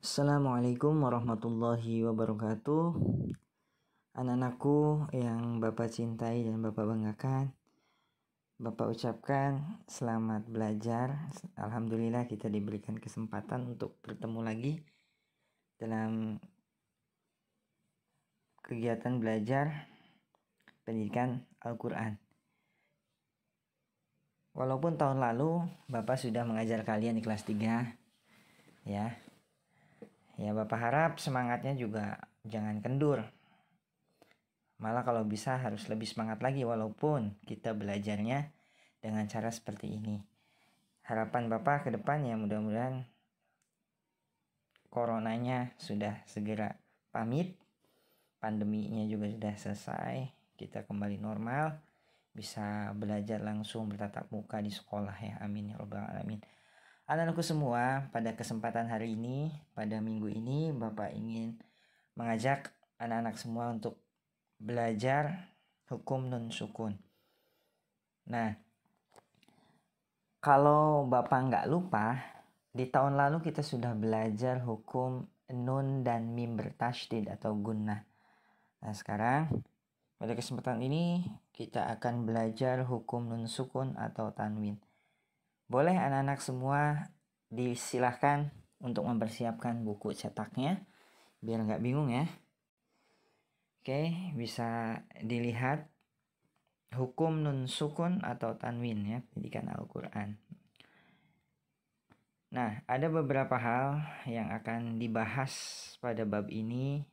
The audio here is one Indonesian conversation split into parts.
Assalamualaikum warahmatullahi wabarakatuh. Anak-anakku yang Bapak cintai dan Bapak banggakan, Bapak ucapkan selamat belajar. Alhamdulillah kita diberikan kesempatan untuk bertemu lagi dalam kegiatan belajar pendidikan Al-Quran. Walaupun tahun lalu Bapak sudah mengajar kalian di kelas 3, ya Bapak harap semangatnya juga jangan kendur. Malah kalau bisa harus lebih semangat lagi walaupun kita belajarnya dengan cara seperti ini. Harapan Bapak ke depan ya mudah-mudahan coronanya sudah segera pamit, pandeminya juga sudah selesai, kita kembali normal, bisa belajar langsung bertatap muka di sekolah ya. Amin ya rabbal alamin. Anak-anakku semua, pada kesempatan hari ini, pada minggu ini Bapak ingin mengajak anak-anak semua untuk belajar hukum nun sukun. Nah, kalau Bapak nggak lupa, di tahun lalu kita sudah belajar hukum nun dan mim bertasydid atau gunnah. Nah, sekarang pada kesempatan ini kita akan belajar hukum nun sukun atau tanwin. Boleh anak-anak semua disilahkan untuk mempersiapkan buku cetaknya biar nggak bingung ya. Oke, bisa dilihat hukum nun sukun atau tanwin ya, pendidikan Al-Quran. Nah, ada beberapa hal yang akan dibahas pada bab ini.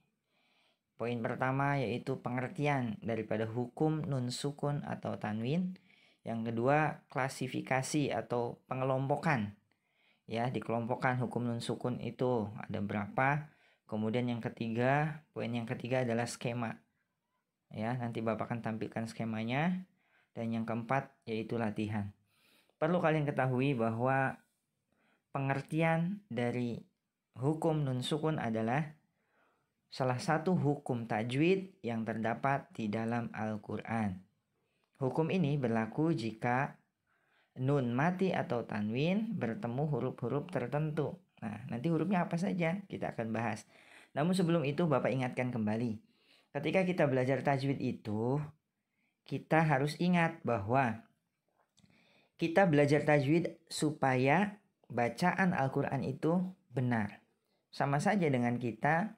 Poin pertama yaitu pengertian daripada hukum nun sukun atau tanwin. Yang kedua, klasifikasi atau pengelompokan. Ya, dikelompokkan hukum nun sukun itu ada berapa. Kemudian yang ketiga, poin yang ketiga adalah skema. Ya, nanti Bapak akan tampilkan skemanya. Dan yang keempat yaitu latihan. Perlu kalian ketahui bahwa pengertian dari hukum nun sukun adalah salah satu hukum tajwid yang terdapat di dalam Al-Quran. Hukum ini berlaku jika nun mati atau tanwin bertemu huruf-huruf tertentu. Nah, nanti hurufnya apa saja kita akan bahas. Namun sebelum itu Bapak ingatkan kembali. Ketika kita belajar tajwid itu, kita harus ingat bahwa kita belajar tajwid supaya bacaan Al-Quran itu benar. Sama saja dengan kita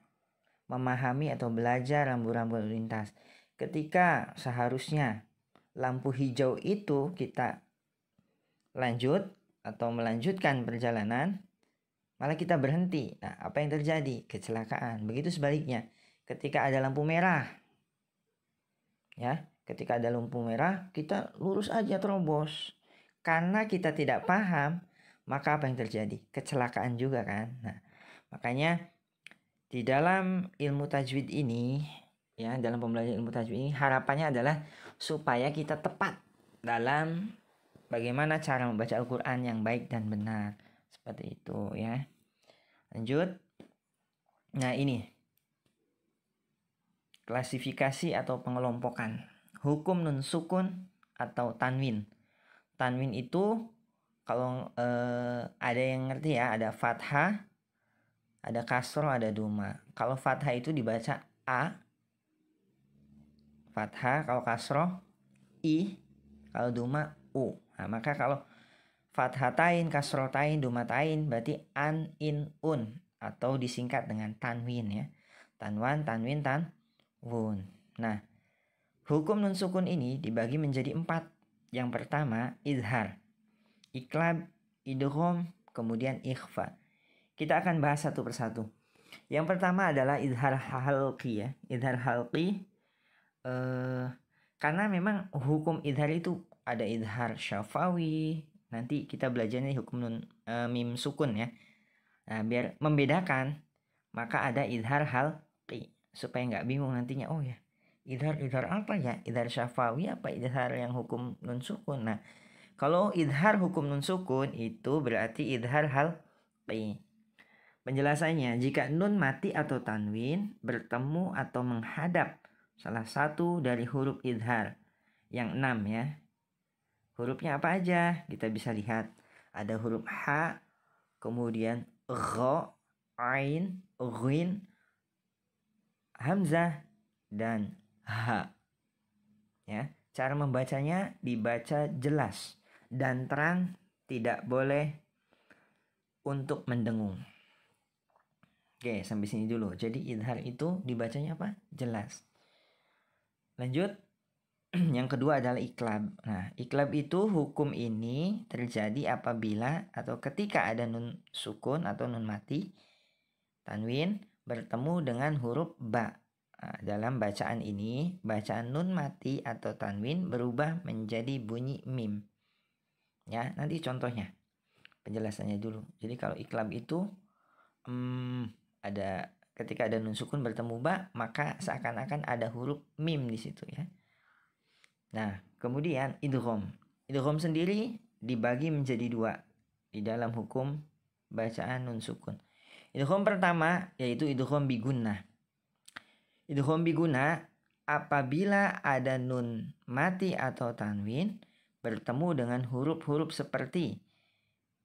memahami atau belajar rambu-rambu lalu lintas. Ketika seharusnya lampu hijau itu kita lanjut atau melanjutkan perjalanan, malah kita berhenti. Nah, apa yang terjadi? Kecelakaan. Begitu sebaliknya. Ketika ada lampu merah, ya, ketika ada lampu merah, kita lurus aja terobos. Karena kita tidak paham, maka apa yang terjadi? Kecelakaan juga kan. Nah, makanya di dalam ilmu tajwid ini, ya, dalam pembelajaran ilmu tajwid ini harapannya adalah supaya kita tepat dalam bagaimana cara membaca Al-Quran yang baik dan benar. Seperti itu ya. Lanjut. Nah, ini klasifikasi atau pengelompokan hukum nun sukun atau tanwin. Tanwin itu kalau ada yang ngerti ya, ada fathah, ada kasroh, ada duma. Kalau fathah itu dibaca a, fathah. Kalau kasroh i, kalau duma u. Nah, maka kalau fathatain, kasrotain, dumatain berarti an, in, un atau disingkat dengan tanwin ya. Tanwan, tanwin, tanwun. Nah, hukum nun sukun ini dibagi menjadi 4. Yang pertama izhar, iklab, idgham, kemudian ikhfa. Kita akan bahas satu persatu. Yang pertama adalah izhar halqi ya. Izhar halqi karena memang hukum izhar itu ada izhar syafawi. Nanti kita belajarnya hukum nun mim sukun ya. Nah, biar membedakan maka ada izhar halqi supaya nggak bingung nantinya. Oh ya, izhar apa ya? Izhar syafawi apa izhar yang hukum nun sukun? Nah, kalau izhar hukum nun sukun itu berarti izhar halqi. Penjelasannya, jika nun mati atau tanwin bertemu atau menghadap salah satu dari huruf izhar yang 6 ya. Hurufnya apa aja? Kita bisa lihat. Ada huruf H, kemudian Gho, ain, ghin, hamzah, dan ha. Ya, cara membacanya dibaca jelas dan terang, tidak boleh untuk mendengung. Oke, sampai sini dulu. Jadi idhar itu dibacanya apa? Jelas. Lanjut. Yang kedua adalah iklab. Nah, iklab itu hukum ini terjadi apabila atau ketika ada nun sukun atau nun mati, tanwin, bertemu dengan huruf ba. Nah, dalam bacaan ini, bacaan nun mati atau tanwin berubah menjadi bunyi mim. Ya, nanti contohnya. Penjelasannya dulu. Jadi kalau iklab itu ada ketika ada nun sukun bertemu ba, maka seakan-akan ada huruf mim di situ ya. Nah, kemudian idgham. Idgham sendiri dibagi menjadi dua di dalam hukum bacaan nun sukun. Idgham pertama yaitu idgham bigunnah. Idgham bigunnah apabila ada nun mati atau tanwin bertemu dengan huruf-huruf seperti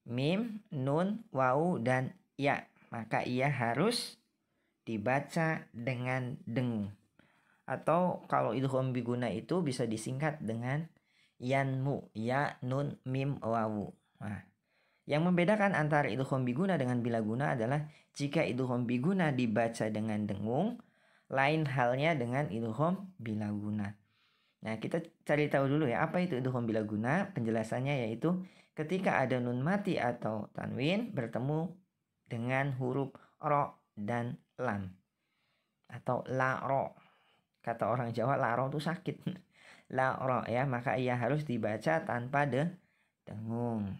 mim, nun, wawu, dan ya, maka ia harus dibaca dengan dengung. Atau kalau idgham biguna itu bisa disingkat dengan yanmu, ya, nun, mim, wawu. Nah, yang membedakan antara idgham biguna dengan bilaguna adalah jika idgham biguna dibaca dengan dengung, lain halnya dengan idgham bilaguna. Nah, kita cari tahu dulu ya, apa itu idgham bilaguna? Penjelasannya yaitu ketika ada nun mati atau tanwin bertemu dengan huruf ro dan lam atau la ro. Kata orang Jawa, la ro itu sakit. La ro ya, maka ia harus dibaca tanpa dengung.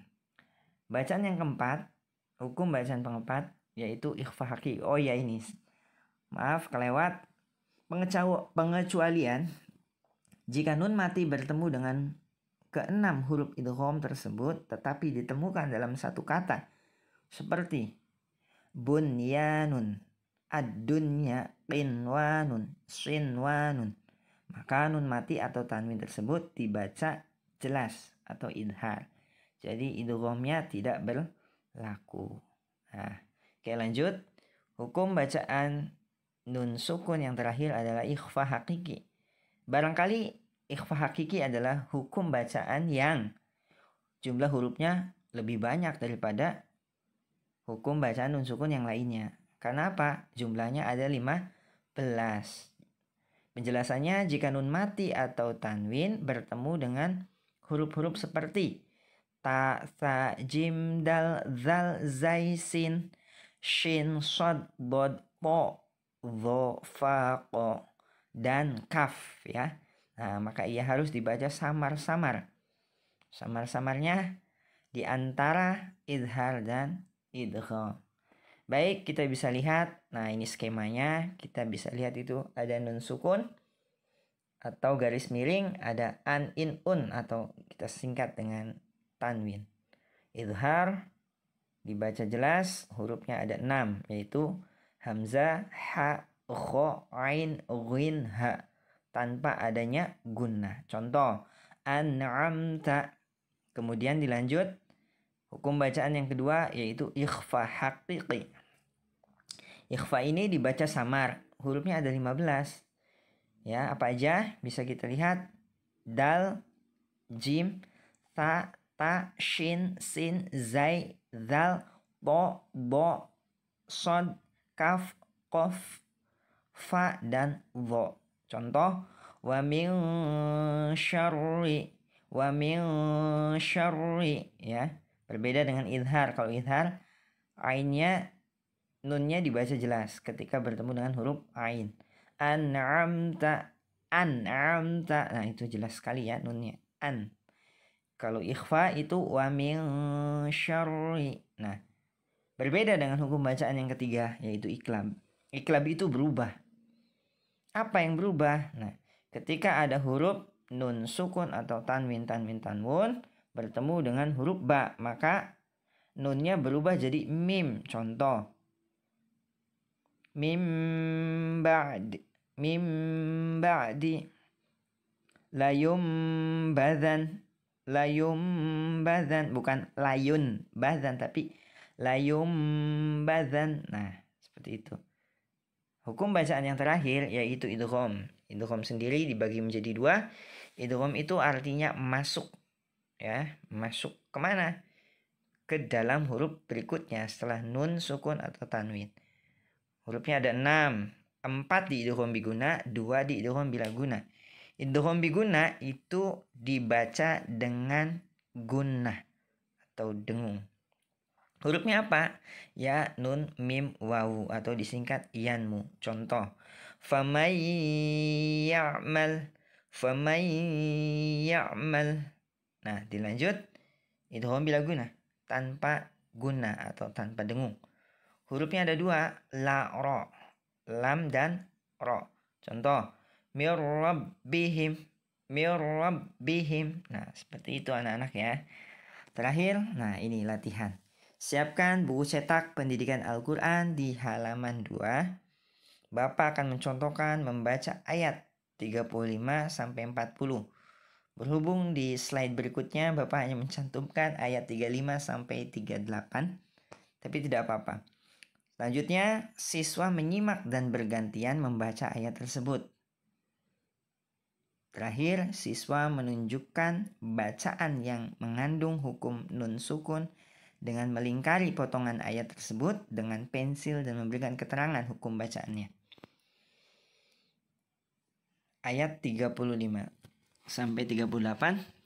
Bacaan yang keempat, hukum bacaan pengepat yaitu ikhfa hakiki. Oh ya ini. Maaf kelewat. Pengecualian jika nun mati bertemu dengan keenam huruf idgham tersebut tetapi ditemukan dalam satu kata seperti bunyanun, ad-dunya, qinwanun, sinwanun, maka nun mati atau tanwin tersebut dibaca jelas atau idhar. Jadi idghamnya tidak berlaku. Nah, oke lanjut. Hukum bacaan nun sukun yang terakhir adalah ikhfa hakiki. Barangkali ikhfa hakiki adalah hukum bacaan yang jumlah hurufnya lebih banyak daripada hukum bacaan nun sukun yang lainnya. Karena apa? Jumlahnya ada 15. Penjelasannya jika nun mati atau tanwin bertemu dengan huruf-huruf seperti ta, sa, jim, dal, zal, zai, sin, shin, sod, bod, po, dho, fa, ko, dan kaf ya. Nah, maka ia harus dibaca samar-samar. Samar-samarnya di antara idhar dan idgham. Baik, kita bisa lihat. Nah, ini skemanya. Kita bisa lihat itu ada nun sukun atau garis miring, ada an, in, un atau kita singkat dengan tanwin. Idhar dibaca jelas, hurufnya ada 6 yaitu hamzah, ha, kho, ain, ghin, ha tanpa adanya gunnah. Contoh an'amta. Kemudian dilanjut hukum bacaan yang kedua yaitu ikhfa haqiqi. Ikhfa ini dibaca samar, hurufnya ada 15. Ya, apa aja? Bisa kita lihat dal, jim, ta, shin, sin, zai, zal, to, bo, sod, kaf, kof, fa, dan dho. Contoh wa min syarri ya. Berbeda dengan idhar. Kalau idhar ainnya nunnya dibaca jelas ketika bertemu dengan huruf ain. An'amta. Nah, itu jelas sekali ya nunnya. An. Kalau ikhfa itu wa min syarri. Nah, berbeda dengan hukum bacaan yang ketiga yaitu iklab. Iklab itu berubah. Apa yang berubah? Nah, ketika ada huruf nun sukun atau tanwin bertemu dengan huruf ba, maka nunnya berubah jadi mim. Contoh mim ba'di layum badan, bukan layun badan tapi layum badan. Nah, Seperti itu. Hukum bacaan yang terakhir yaitu idgham. Idgham sendiri dibagi menjadi dua. Idgham itu artinya masuk, ya, masuk kemana? Ke dalam huruf berikutnya setelah nun, sukun atau tanwin. Hurufnya ada 6. 4 di idgham biguna, 2 di idgham bila guna. Idgham biguna itu dibaca dengan gunnah atau dengung. Hurufnya apa? Ya, nun, mim, wawu atau disingkat yanmu. Contoh, famay ya'mal, famay ya'mal. Nah, dilanjut idgham bila guna, tanpa guna atau tanpa dengung. Hurufnya ada 2, la, ro, lam dan ro. Contoh, mir rabbihim, mir rabbihim. Nah, seperti itu anak-anak ya. Terakhir, nah ini latihan. Siapkan buku cetak pendidikan Al-Quran di halaman 2. Bapak akan mencontohkan membaca ayat 35-40. Berhubung di slide berikutnya Bapak hanya mencantumkan ayat 35-38, tapi tidak apa-apa. Selanjutnya, siswa menyimak dan bergantian membaca ayat tersebut. Terakhir, siswa menunjukkan bacaan yang mengandung hukum nun sukun dengan melingkari potongan ayat tersebut dengan pensil dan memberikan keterangan hukum bacaannya. Ayat 35 sampai 38